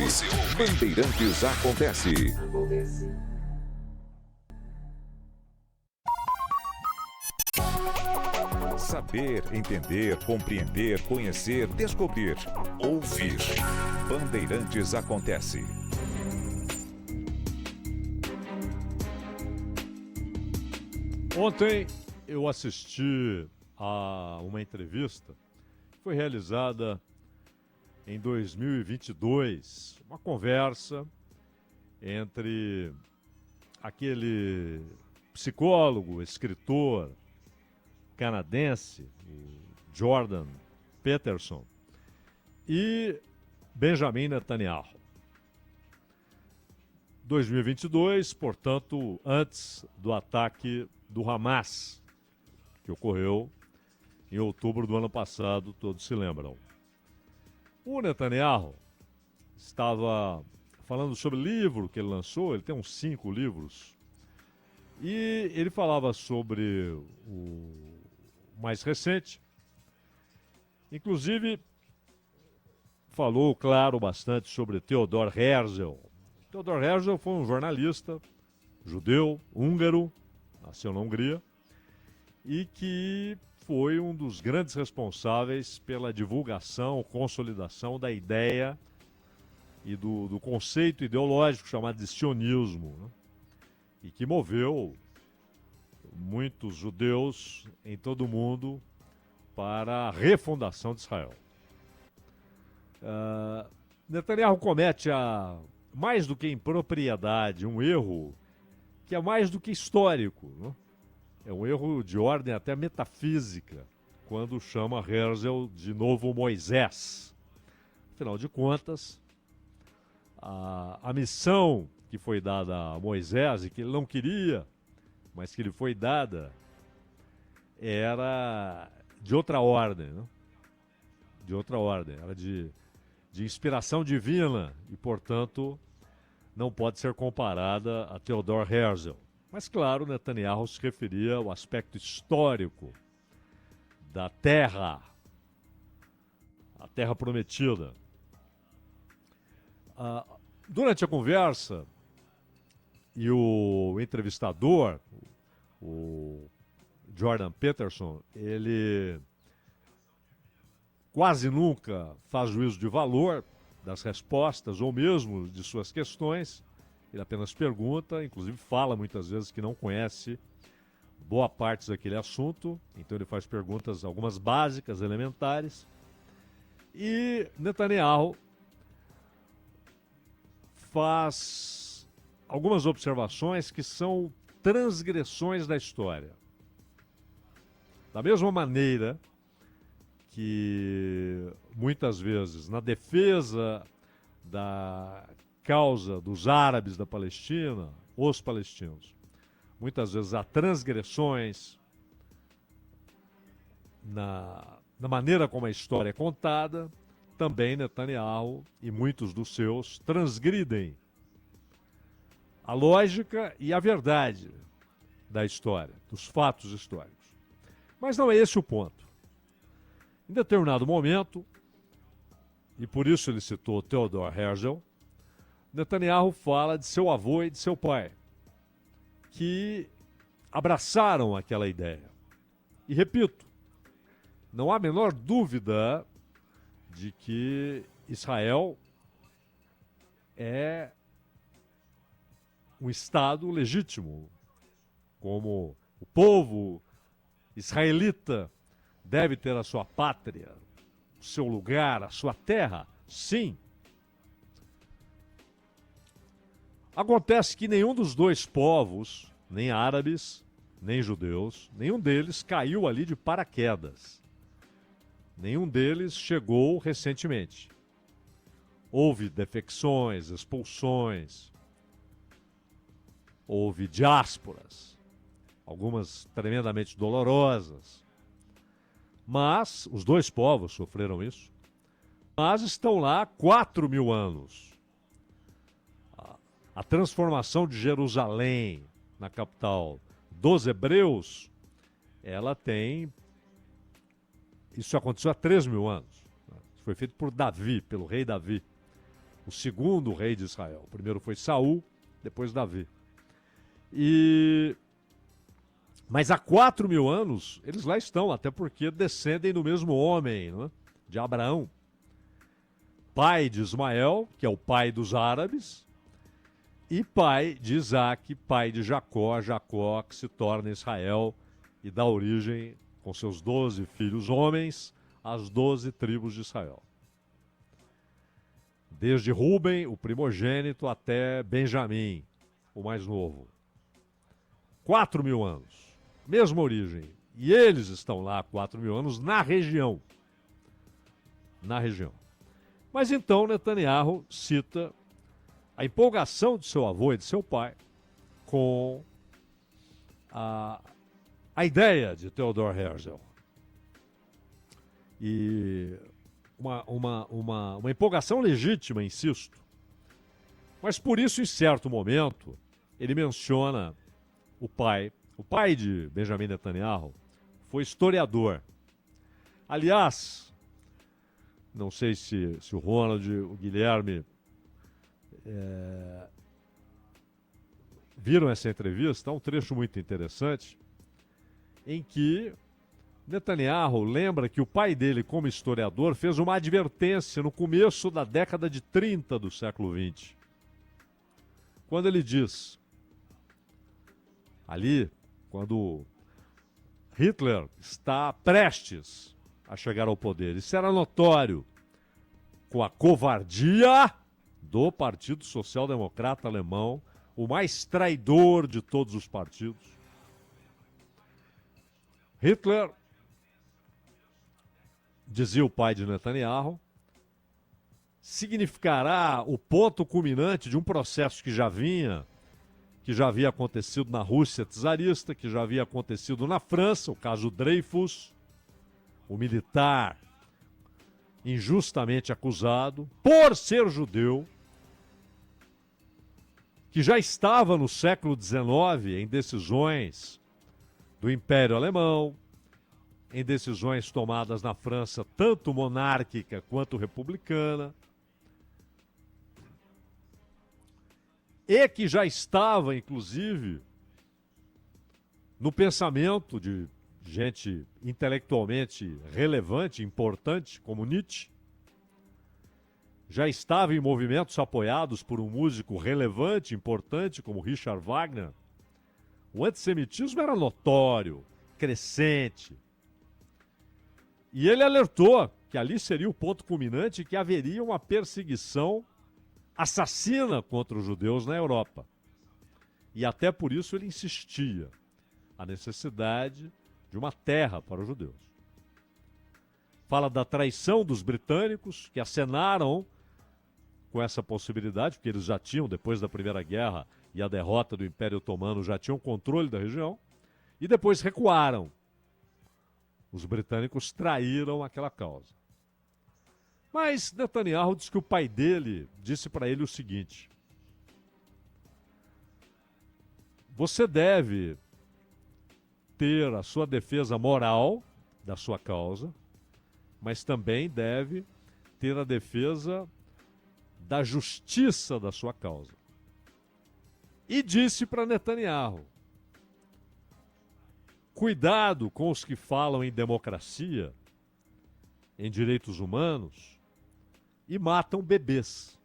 Bandeirantes Acontece. Saber, entender, compreender, conhecer, descobrir, ouvir. Bandeirantes Acontece. Ontem eu assisti a uma entrevista que foi realizada em 2022, uma conversa entre aquele psicólogo, escritor canadense, o Jordan Peterson, e Benjamin Netanyahu. 2022, portanto, antes do ataque do Hamas, que ocorreu em outubro do ano passado, todos se lembram. O Netanyahu estava falando sobre o livro que ele lançou, ele tem uns 5 livros, e ele falava sobre o mais recente, inclusive falou, claro, bastante sobre Theodor Herzl. Theodor Herzl foi um jornalista judeu, húngaro, nasceu na Hungria, e que foi um dos grandes responsáveis pela divulgação, consolidação da ideia e do conceito ideológico chamado de sionismo, né? E que moveu muitos judeus em todo o mundo para a refundação de Israel. Netanyahu comete, mais do que impropriedade, um erro que é mais do que histórico, né? É um erro de ordem até metafísica, quando chama Herzl de novo Moisés. Afinal de contas, a missão que foi dada a Moisés e que ele não queria, mas que lhe foi dada, era de outra ordem, né? De outra ordem, era de inspiração divina e, portanto, não pode ser comparada a Theodor Herzl. Mas, claro, Netanyahu se referia ao aspecto histórico da terra, a terra prometida. Durante a conversa, e o entrevistador, o Jordan Peterson, ele quase nunca faz juízo de valor das respostas ou mesmo de suas questões. Ele apenas pergunta, inclusive fala muitas vezes que não conhece boa parte daquele assunto, então ele faz perguntas, algumas básicas, elementares. E Netanyahu faz algumas observações que são transgressões da história. Da mesma maneira que muitas vezes na defesa da causa dos árabes da Palestina, os palestinos, muitas vezes há transgressões na maneira como a história é contada. Também Netanyahu e muitos dos seus transgridem a lógica e a verdade da história, dos fatos históricos. Mas não é esse o ponto. Em determinado momento, e por isso ele citou Theodor Herzl, Netanyahu fala de seu avô e de seu pai, que abraçaram aquela ideia. E repito, não há a menor dúvida de que Israel é um Estado legítimo, como o povo israelita deve ter a sua pátria, o seu lugar, a sua terra, sim. Acontece que nenhum dos dois povos, nem árabes, nem judeus, nenhum deles caiu ali de paraquedas. Nenhum deles chegou recentemente. Houve defecções, expulsões, houve diásporas, algumas tremendamente dolorosas. Mas os dois povos sofreram isso. Mas estão lá há 4.000 anos. A transformação de Jerusalém na capital dos hebreus, ela tem... Isso aconteceu há 3.000 anos. Foi feito por Davi, pelo rei Davi. o segundo rei de Israel. O primeiro foi Saul, depois Davi. Mas há 4.000 anos, eles lá estão, até porque descendem do mesmo homem, né? De Abraão, pai de Ismael, que é o pai dos árabes, e pai de Isaac, pai de Jacó, Jacó que se torna Israel e dá origem, com seus 12 filhos homens, às 12 tribos de Israel. Desde Ruben, o primogênito, até Benjamim, o mais novo. 4.000 anos, mesma origem. E eles estão lá há 4.000 anos na região. Na região. Mas então Netanyahu cita a empolgação de seu avô e de seu pai com a ideia de Theodor Herzl. E uma empolgação legítima, insisto. Mas por isso, em certo momento, ele menciona o pai. O pai de Benjamin Netanyahu foi historiador. Aliás, não sei se o Ronald e o Guilherme viram essa entrevista, é um trecho muito interessante, em que Netanyahu lembra que o pai dele, como historiador, fez uma advertência no começo da década de 30 do século XX. Quando ele diz, ali, quando Hitler está prestes a chegar ao poder, isso era notório, com a covardia do Partido Social Democrata Alemão, o mais traidor de todos os partidos. Hitler, dizia o pai de Netanyahu, significará o ponto culminante de um processo que já havia acontecido na Rússia czarista, que já havia acontecido na França, o caso Dreyfus, o militar injustamente acusado por ser judeu, que já estava no século XIX em decisões do Império Alemão, em decisões tomadas na França, tanto monárquica quanto republicana, e que já estava, inclusive, no pensamento de gente intelectualmente relevante, importante, como Nietzsche, já estava em movimentos apoiados por um músico relevante, importante, como Richard Wagner. O antissemitismo era notório, crescente. E ele alertou que ali seria o ponto culminante, que haveria uma perseguição assassina contra os judeus na Europa. E até por isso ele insistia a necessidade de uma terra para os judeus. Fala da traição dos britânicos, que acenaram com essa possibilidade, porque eles já tinham, depois da Primeira Guerra e a derrota do Império Otomano, já tinham controle da região, e depois recuaram. Os britânicos traíram aquela causa. Mas Netanyahu diz que o pai dele disse para ele o seguinte: você deve ter a sua defesa moral da sua causa, mas também deve ter a defesa da justiça da sua causa. E disse para Netanyahu: cuidado com os que falam em democracia, em direitos humanos, e matam bebês.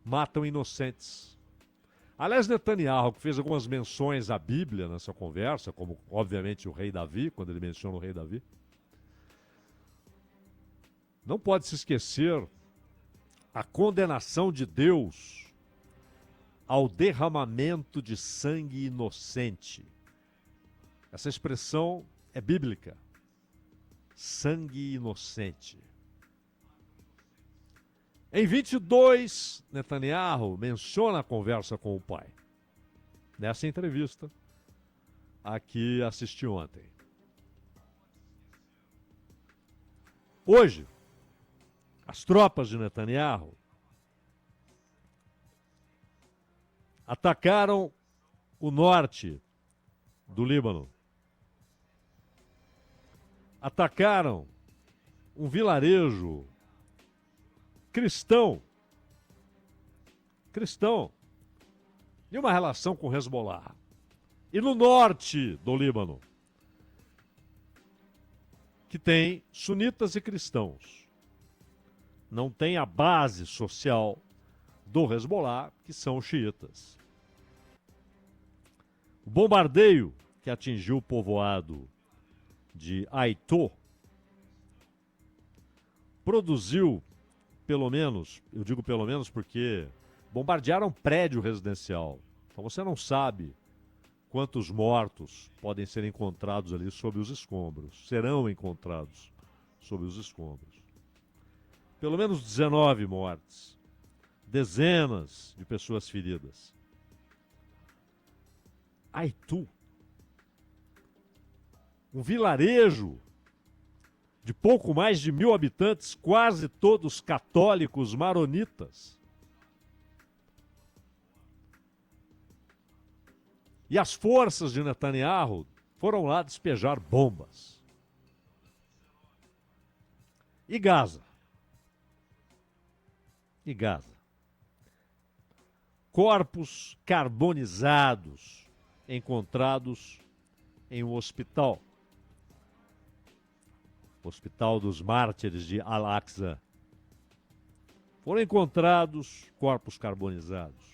Matam inocentes. Aliás, Netanyahu, que fez algumas menções à Bíblia nessa conversa, como, obviamente, o rei Davi, quando ele menciona o rei Davi, não pode se esquecer a condenação de Deus ao derramamento de sangue inocente. Essa expressão é bíblica. Sangue inocente. Em 22, Netanyahu menciona a conversa com o pai. Nessa entrevista, a que assisti ontem. Hoje, as tropas de Netanyahu atacaram o norte do Líbano. Atacaram um vilarejo cristão, e uma relação com Hezbollah. E no norte do Líbano, que tem sunitas e cristãos. Não tem a base social do Hezbollah, que são os xiitas. O bombardeio que atingiu o povoado de Aito produziu, pelo menos, eu digo pelo menos porque bombardearam um prédio residencial. Então você não sabe quantos mortos podem ser encontrados ali sob os escombros, serão encontrados sob os escombros. Pelo menos 19 mortes, dezenas de pessoas feridas. Aitu, um vilarejo de pouco mais de 1.000 habitantes, quase todos católicos maronitas. E as forças de Netanyahu foram lá despejar bombas. E Gaza? E Gaza? Corpos carbonizados encontrados em um hospital. Hospital dos Mártires de Al-Aqsa. Foram encontrados corpos carbonizados.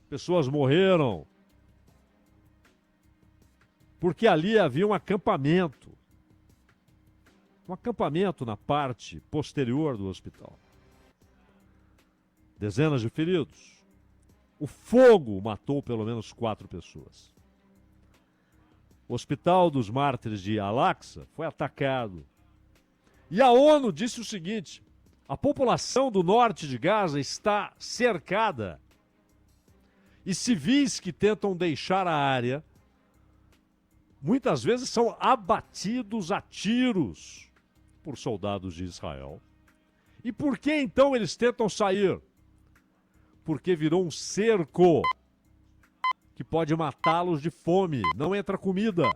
Pessoas morreram porque ali havia um acampamento. Um acampamento na parte posterior do hospital. Dezenas de feridos. O fogo matou pelo menos 4 pessoas. O Hospital dos Mártires de Al-Aqsa foi atacado. E a ONU disse o seguinte: a população do norte de Gaza está cercada. E civis que tentam deixar a área, muitas vezes são abatidos a tiros por soldados de Israel. E por que então eles tentam sair? Porque virou um cerco que pode matá-los de fome, não entra comida.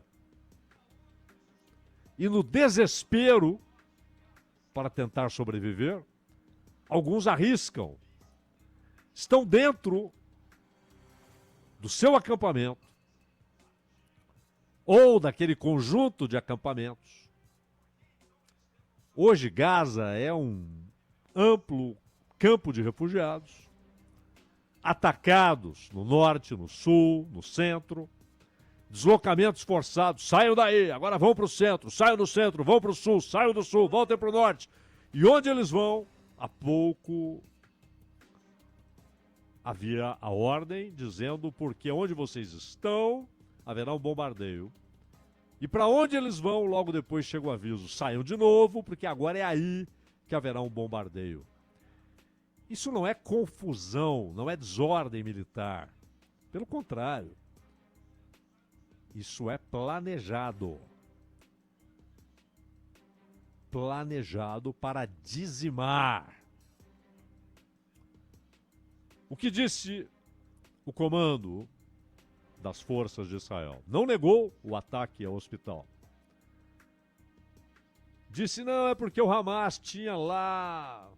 E no desespero, para tentar sobreviver, alguns arriscam. Estão dentro do seu acampamento, ou daquele conjunto de acampamentos. Hoje, Gaza é um amplo campo de refugiados, atacados no norte, no sul, no centro, deslocamentos forçados, saiam daí, agora vão para o centro, saiam do centro, vão para o sul, saiam do sul, voltem para o norte. E onde eles vão, há pouco havia a ordem dizendo porque onde vocês estão, haverá um bombardeio. E para onde eles vão, logo depois chega o aviso, saiam de novo, porque agora é aí que haverá um bombardeio. Isso não é confusão, não é desordem militar. Pelo contrário, isso é planejado. Planejado para dizimar. O que disse o comando das forças de Israel? Não negou o ataque ao hospital. Disse, não, é porque o Hamas tinha lá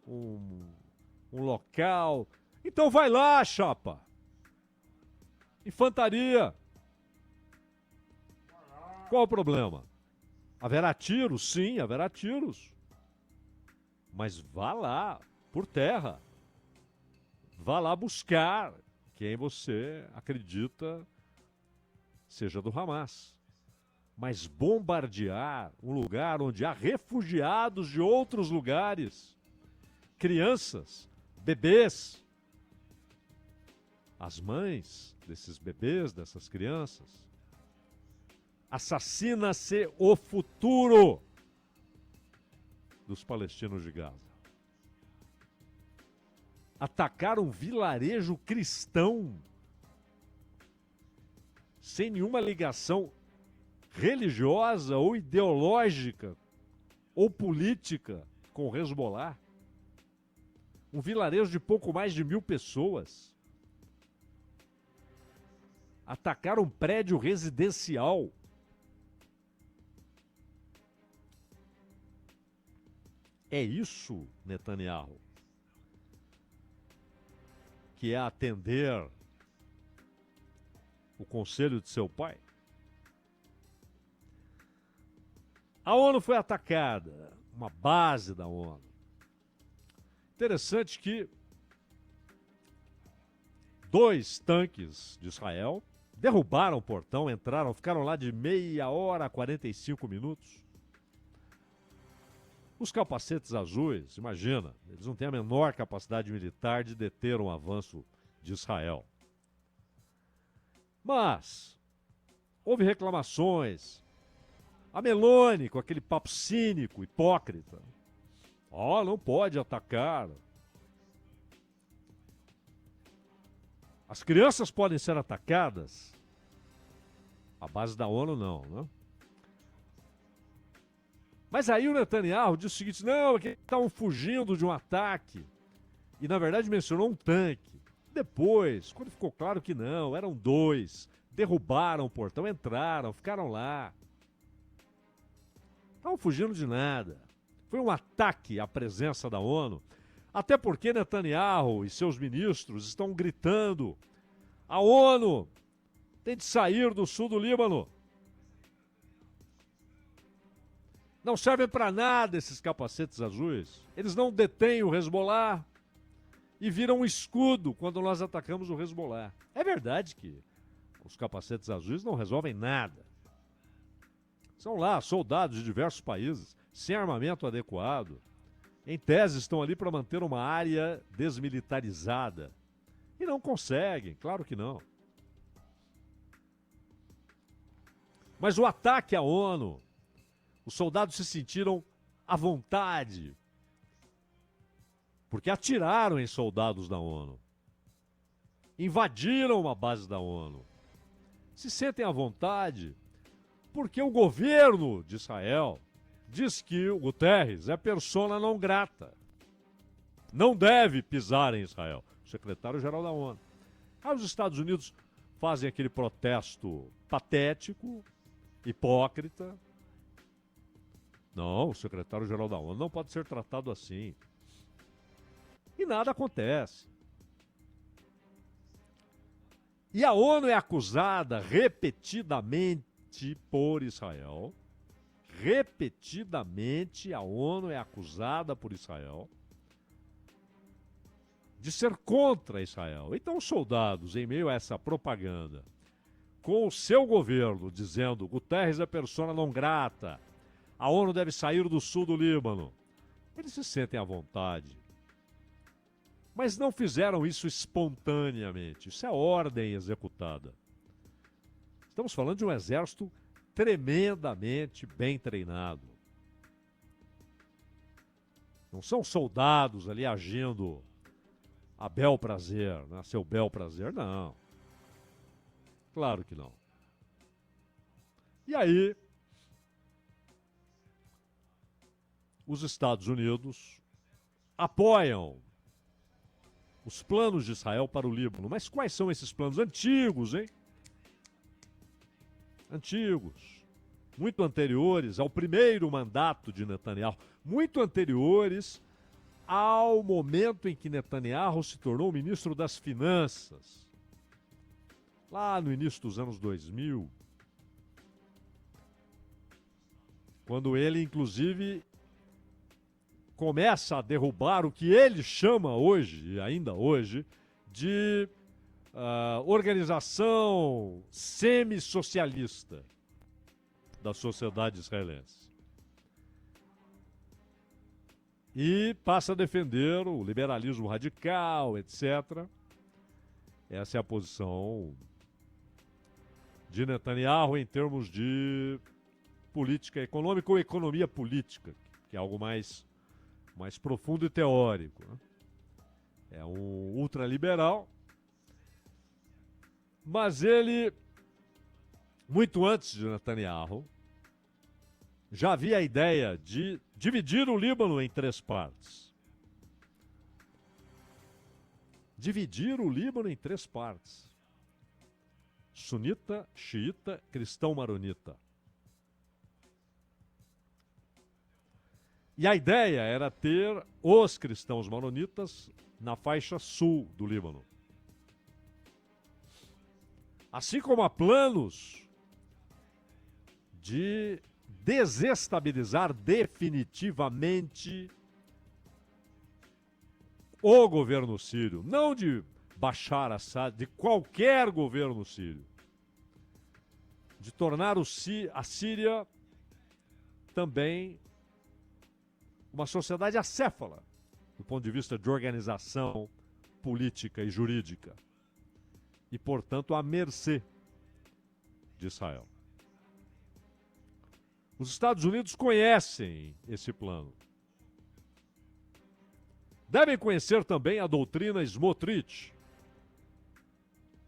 um local. Então vai lá, chapa. Infantaria. Qual o problema? Haverá tiros? Sim, haverá tiros. Mas vá lá, por terra. Vá lá buscar quem você acredita seja do Hamas. Mas bombardear um lugar onde há refugiados de outros lugares, crianças, bebês, as mães desses bebês, dessas crianças, assassina-se o futuro dos palestinos de Gaza. Atacar um vilarejo cristão sem nenhuma ligação religiosa ou ideológica ou política com o Hezbollah. Um vilarejo de pouco mais de 1.000 pessoas. Atacar um prédio residencial. É isso, Netanyahu, que é atender o conselho de seu pai? A ONU foi atacada, uma base da ONU. Interessante que 2 tanques de Israel derrubaram o portão, entraram, ficaram lá de meia hora a 45 minutos. Os capacetes azuis, imagina, eles não têm a menor capacidade militar de deter um avanço de Israel. Mas houve reclamações. A Meloni, com aquele papo cínico, hipócrita. Não pode atacar. As crianças podem ser atacadas. A base da ONU não, né? Mas aí o Netanyahu disse o seguinte, não, é que estavam fugindo de um ataque. E na verdade mencionou um tanque. Depois, quando ficou claro que não, eram 2. Derrubaram o portão, entraram, ficaram lá. Estavam fugindo de nada. Foi um ataque à presença da ONU. Até porque Netanyahu e seus ministros estão gritando: a ONU tem de sair do sul do Líbano. Não servem para nada esses capacetes azuis. Eles não detêm o Hezbollah e viram um escudo quando nós atacamos o Hezbollah. É verdade que os capacetes azuis não resolvem nada. São lá soldados de diversos países, sem armamento adequado. Em tese, estão ali para manter uma área desmilitarizada. E não conseguem, claro que não. Mas o ataque à ONU, os soldados se sentiram à vontade, porque atiraram em soldados da ONU, invadiram uma base da ONU, se sentem à vontade, porque o governo de Israel diz que o Guterres é persona non grata, não deve pisar em Israel, o secretário-geral da ONU. Aí os Estados Unidos fazem aquele protesto patético, hipócrita. Não, o secretário-geral da ONU não pode ser tratado assim. E nada acontece. E a ONU é acusada repetidamente por Israel. Repetidamente a ONU é acusada por Israel de ser contra Israel. Então os soldados, em meio a essa propaganda, com o seu governo dizendo Guterres é persona non grata, a ONU deve sair do sul do Líbano, eles se sentem à vontade. Mas não fizeram isso espontaneamente. Isso é ordem executada. Estamos falando de um exército tremendamente bem treinado. Não são soldados ali agindo a bel prazer, né? A seu bel prazer, não. Claro que não. E aí, os Estados Unidos apoiam os planos de Israel para o Líbano. Mas quais são esses planos? Antigos, hein? Antigos. Muito anteriores ao primeiro mandato de Netanyahu. Muito anteriores ao momento em que Netanyahu se tornou ministro das Finanças. Lá no início dos anos 2000. Quando ele, inclusive, começa a derrubar o que ele chama hoje, ainda hoje, de organização semi-socialista da sociedade israelense. E passa a defender o liberalismo radical, etc. Essa é a posição de Netanyahu em termos de política econômica ou economia política, que é algo mais profundo e teórico, né? É um ultraliberal, mas ele, muito antes de Netanyahu, já havia a ideia de dividir o Líbano em 3 partes. Dividir o Líbano em 3 partes. Sunita, xiita, cristão maronita. E a ideia era ter os cristãos maronitas na faixa sul do Líbano. Assim como há planos de desestabilizar definitivamente o governo sírio, não de Bashar Assad, de qualquer governo sírio, de tornar a Síria também uma sociedade acéfala, do ponto de vista de organização política e jurídica, e, portanto, à mercê de Israel. Os Estados Unidos conhecem esse plano. Devem conhecer também a doutrina Smotrich,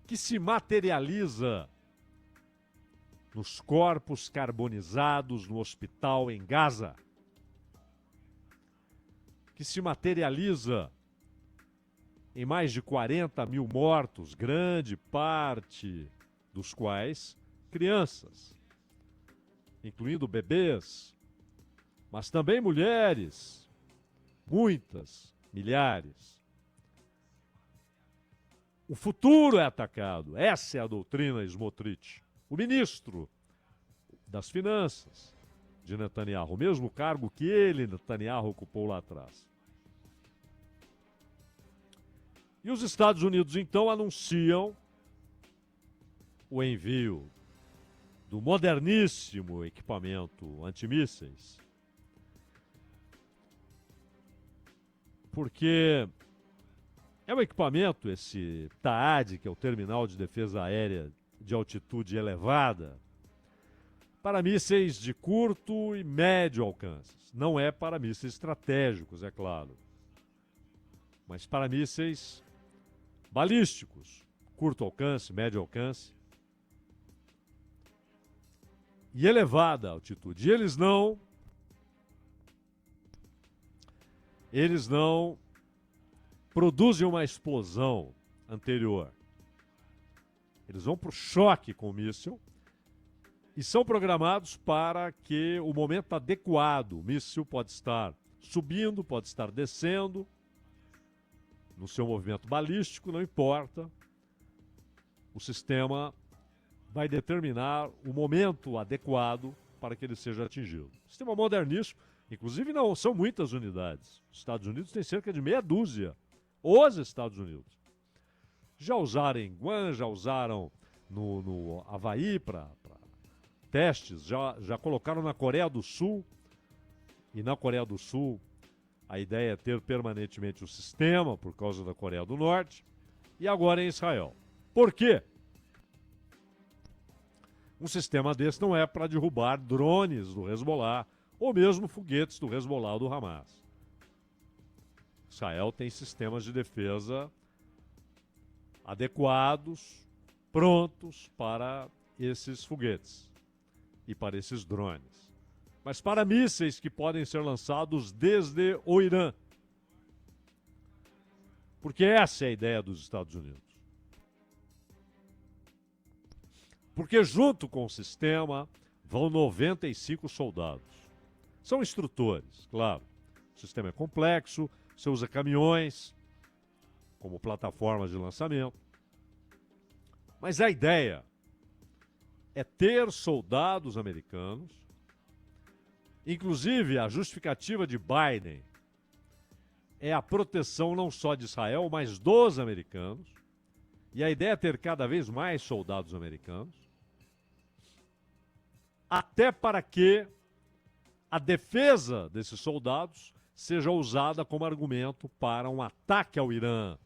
que se materializa nos corpos carbonizados no hospital em Gaza, que se materializa em mais de 40 mil mortos, grande parte dos quais crianças, incluindo bebês, mas também mulheres, muitas, milhares. O futuro é atacado. Essa é a doutrina Smotrich. O ministro das Finanças de Netanyahu, o mesmo cargo que ele, Netanyahu, ocupou lá atrás. E os Estados Unidos, então, anunciam o envio do moderníssimo equipamento antimísseis, porque é um equipamento, esse TAAD, que é o Terminal de Defesa Aérea de Altitude Elevada, para mísseis de curto e médio alcance. Não é para mísseis estratégicos, é claro, mas para mísseis balísticos, curto alcance, médio alcance e elevada altitude. E eles não produzem uma explosão anterior. Eles vão para o choque com o míssil e são programados para que o momento adequado, o míssil pode estar subindo, pode estar descendo, no seu movimento balístico, não importa. O sistema vai determinar o momento adequado para que ele seja atingido. Sistema moderníssimo, inclusive não são muitas unidades. Os Estados Unidos têm cerca de meia dúzia. Os Estados Unidos. Já usaram em Guam, já usaram no Havaí para testes, já colocaram na Coreia do Sul. E na Coreia do Sul a ideia é ter permanentemente o sistema por causa da Coreia do Norte. E agora em Israel. Por quê? Um sistema desse não é para derrubar drones do Hezbollah ou mesmo foguetes do Hezbollah ou do Hamas. Israel tem sistemas de defesa adequados, prontos para esses foguetes e para esses drones. Mas para mísseis que podem ser lançados desde o Irã. Porque essa é a ideia dos Estados Unidos. Porque junto com o sistema vão 95 soldados. São instrutores, claro. O sistema é complexo, você usa caminhões como plataformas de lançamento. Mas a ideia é ter soldados americanos. Inclusive, a justificativa de Biden é a proteção não só de Israel, mas dos americanos. E a ideia é ter cada vez mais soldados americanos, até para que a defesa desses soldados seja usada como argumento para um ataque ao Irã,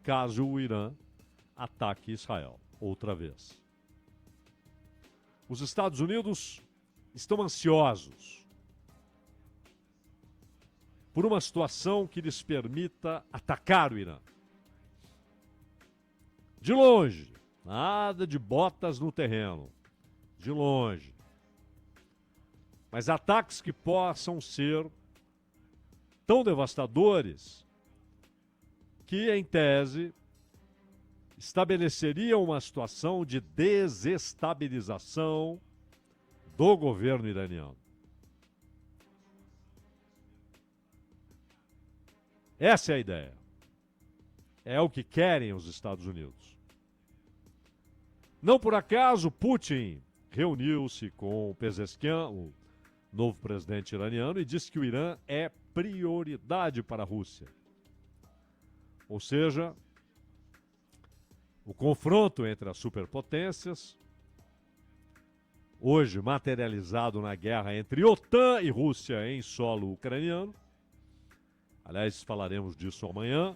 caso o Irã ataque Israel outra vez. Os Estados Unidos estão ansiosos por uma situação que lhes permita atacar o Irã. De longe, nada de botas no terreno. De longe. Mas ataques que possam ser tão devastadores que, em tese, estabeleceriam uma situação de desestabilização do governo iraniano. Essa é a ideia. É o que querem os Estados Unidos. Não por acaso, Putin reuniu-se com o Pezeshkian, o novo presidente iraniano, e disse que o Irã é prioridade para a Rússia. Ou seja, o confronto entre as superpotências, hoje materializado na guerra entre OTAN e Rússia em solo ucraniano. Aliás, falaremos disso amanhã.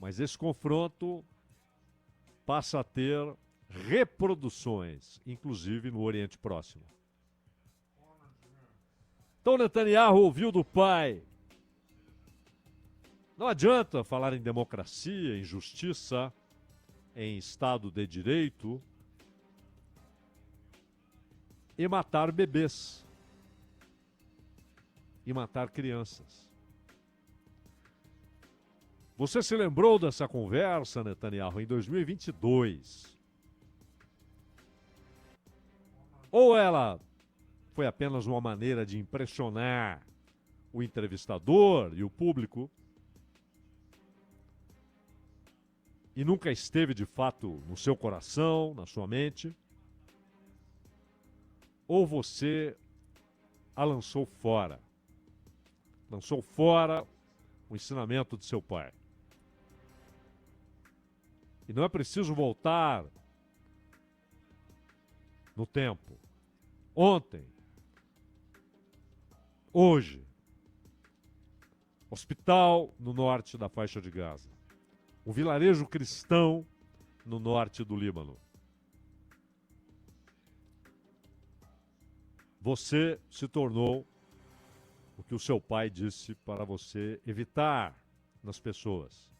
Mas esse confronto passa a ter reproduções, inclusive no Oriente Próximo. Então Netanyahu ouviu do pai: não adianta falar em democracia, em justiça, em Estado de Direito e matar bebês, e matar crianças. Você se lembrou dessa conversa, Netanyahu, em 2022? Ou ela foi apenas uma maneira de impressionar o entrevistador e o público e nunca esteve de fato no seu coração, na sua mente? Ou você a lançou fora? Lançou fora o ensinamento de seu pai? E não é preciso voltar no tempo. Ontem, hoje, hospital no norte da faixa de Gaza. Um vilarejo cristão no norte do Líbano. Você se tornou o que o seu pai disse para você evitar nas pessoas.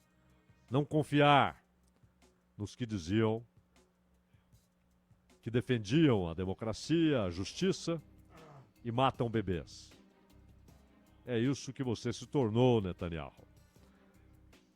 Não confiar nos que diziam que defendiam a democracia, a justiça e matam bebês. É isso que você se tornou, Netanyahu.